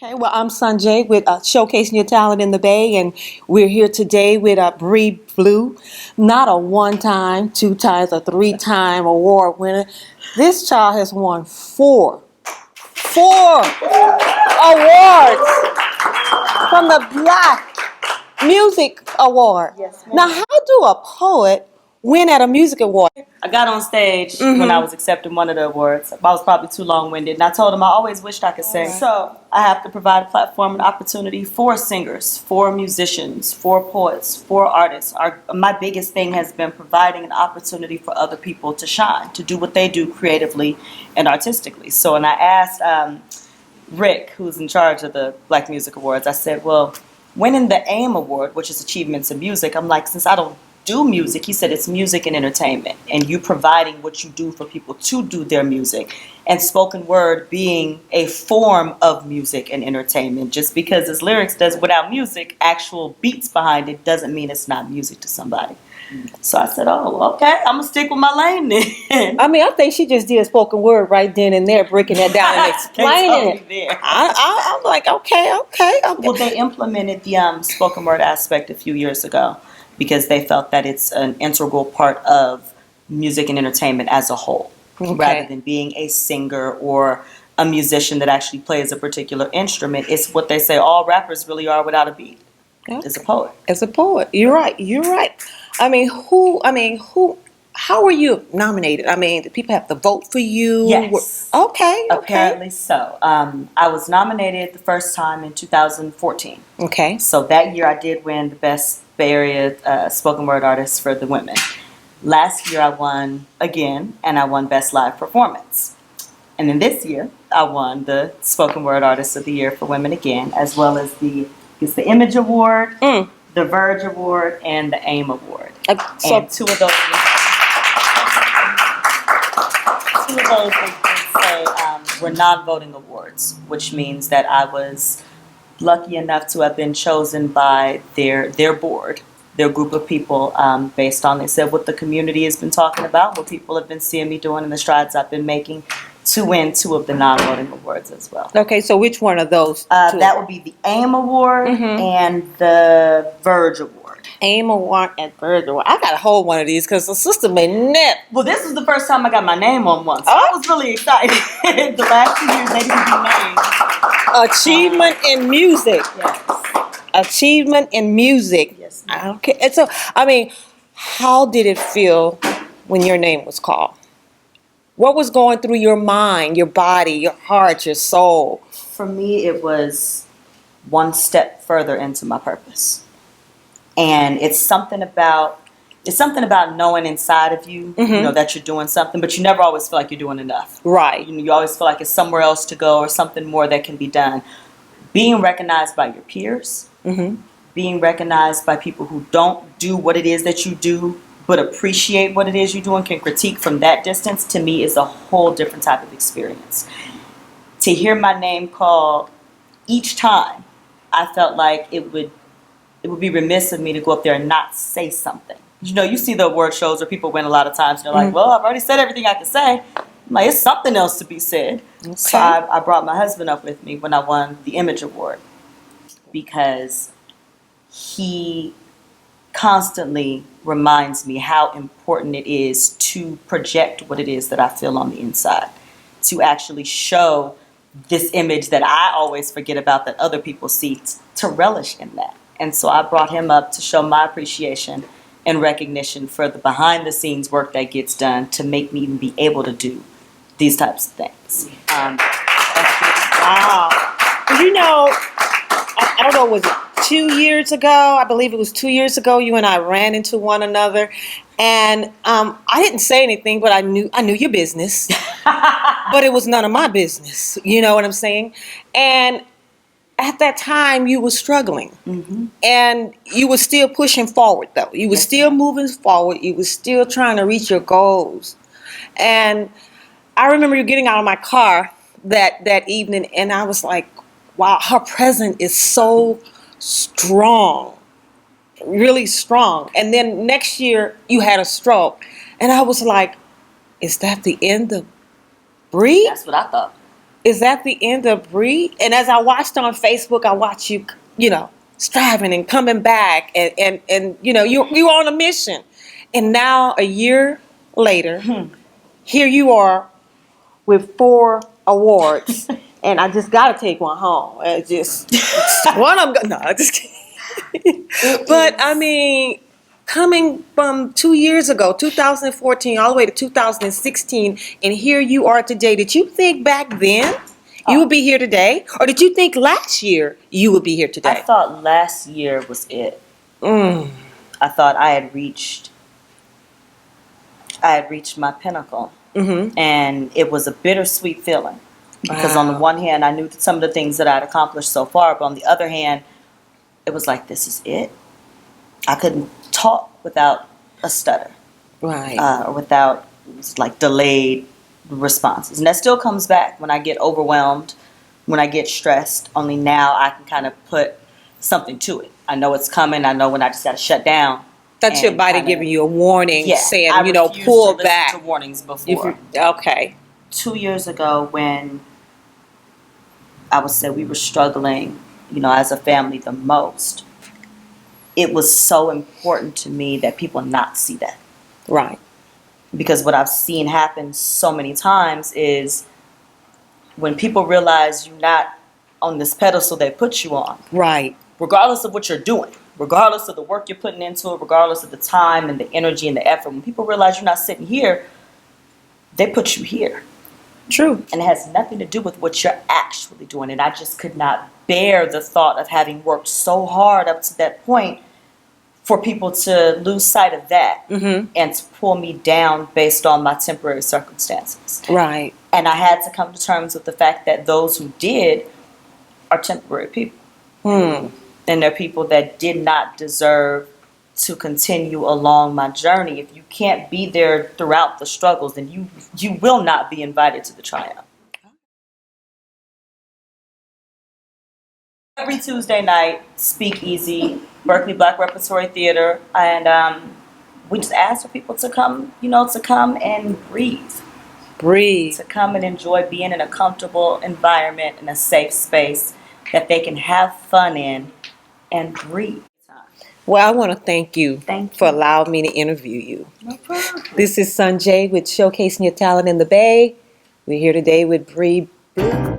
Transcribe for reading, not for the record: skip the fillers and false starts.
Okay, well, I'm Sonjay with Showcasing Your Talent in the Bay, and we're here today with Bree Blue, not a one-time, two times, or three-time award winner. This child has won four awards from the Black Music Award. Yes, ma'am. Now, how do a poet win at a music award? I got on stage when I was accepting one of the awards. I was probably too long-winded, and I told them I always wished I could sing. Right. So I have to provide a platform and opportunity for singers, for musicians, for poets, for artists. My biggest thing has been providing an opportunity for other people to shine, to do what they do creatively and artistically. So, and I asked Rick, who's in charge of the Black Music Awards, I said, well, winning the AIM Award, which is Achievements in Music, I'm like, since I don't do music, he said it's music and entertainment, and you providing what you do for people to do their music, and spoken word being a form of music and entertainment. Just because his lyrics does without music, actual beats behind it, doesn't mean it's not music to somebody. So I said, oh, okay, I'm going to stick with my lane then. I mean, I think she just did spoken word right then and there, breaking that down and explaining it. There. I'm like, okay. Well, they implemented the spoken word aspect a few years ago because they felt that it's an integral part of music and entertainment as a whole, rather than being a singer or a musician that actually plays a particular instrument. It's what they say all rappers really are without a beat. Okay. It's a poet. As a poet, you're right. I mean, how were you nominated? I mean, did people have to vote for you? Yes. Okay. Apparently so. I was nominated the first time in 2014. Okay. So that year I did win the Best Bay Area Spoken Word Artist for the women. Last year I won again, and I won Best Live Performance. And then this year I won the Spoken Word Artist of the Year for women again, as well as the Image Award, the Verge Award, and the AIM Award. So And two of those they say were non-voting awards, which means that I was lucky enough to have been chosen by their board, their group of people, based on, they said, what the community has been talking about, what people have been seeing me doing, and the strides I've been making, to win two of the non-voting awards as well. okay, so which one of those? That would be the AIM Award and the Verge Award. AIM Award and Verge Award. I got to hold one of these because the sister may nip. Well, this was the first time I got my name on one, so I was really excited. The last 2 years, they didn't do names. Achievement in music. Yes. Achievement in music. Yes. Okay. And so, I mean, how did it feel when your name was called? What was going through your mind, your body, your heart, your soul? For me, it was one step further into my purpose. And it's something about knowing inside of you, you know, that you're doing something, but you never always feel like you're doing enough. Right. You always feel like it's somewhere else to go or something more that can be done. Being recognized by your peers, being recognized by people who don't do what it is that you do, but appreciate what it is you do and can critique from that distance, to me is a whole different type of experience. To hear my name called each time, I felt like it would be remiss of me to go up there and not say something. You know, you see the award shows where people win a lot of times, and they're like, well, I've already said everything I can say. I'm like, it's something else to be said. Okay. So I brought my husband up with me when I won the Image Award, because he constantly reminds me how important it is to project what it is that I feel on the inside, to actually show this image that I always forget about that other people see, to relish in that. And so I brought him up to show my appreciation and recognition for the behind the scenes work that gets done to make me even be able to do these types of things. Wow. You know, I don't know, was it 2 years ago? I believe it was 2 years ago. You and I ran into one another, and I didn't say anything, but I knew your business, but it was none of my business. You know what I'm saying? And at that time, you were struggling, and you were still pushing forward, though. You were still moving forward. You were still trying to reach your goals. And I remember you getting out of my car that evening, and I was like, wow, her presence is so strong, really strong. And then next year, you had a stroke, and I was like, is that the end of Bree? That's what I thought. is that the end of Bree? And as I watched on Facebook, I watched you, striving and coming back, and you were on a mission, and now a year later, here you are with 4 awards, and I just got to take one home. And just one of them. No, I just kidding. But I mean, coming from 2 years ago, 2014, all the way to 2016, and here you are today. Did you think back then you would be here today, or did you think last year you would be here I today? thought last year was it. I thought I had reached my pinnacle. Mm-hmm. And it was a bittersweet feeling because on the Wow. one hand, I knew that some of the things that I'd accomplished so far, but on the other hand, it was like, this is it. I couldn't talk without a stutter, Right. or without like delayed responses. And that still comes back when I get overwhelmed, when I get stressed. Only now I can kind of put something to it. I know it's coming. I know when I just got to shut down. That's your and body kinda- giving you a warning, Yeah, saying, I refused pull to listen back. to warnings If before. okay. 2 years ago, when I would say we were struggling, as a family the most, it was so important to me that people not see that. Right. Because what I've seen happen so many times is when people realize you're not on this pedestal they put you on, Right. regardless of what you're doing, regardless of the work you're putting into it, regardless of the time and the energy and the effort, when people realize you're not sitting here, they put you here. True. And it has nothing to do with what you're actually doing. And I just could not bear the thought of having worked so hard up to that point for people to lose sight of that and to pull me down based on my temporary circumstances. Right. And I had to come to terms with the fact that those who did are temporary people. And they're people that did not deserve to continue along my journey. If you can't be there throughout the struggles, then you will not be invited to the triumph. Every Tuesday night, Speakeasy, Berkeley Black Repertory Theater, and we just ask for people to come, to come and breathe, Breathe. to come and enjoy being in a comfortable environment, in a safe space that they can have fun in and breathe. Well, I want to thank you Thank for you. allowing me to interview you. No problem. This is Sonjay with Showcasing Your Talent in the Bay. We're here today with Bree Blue.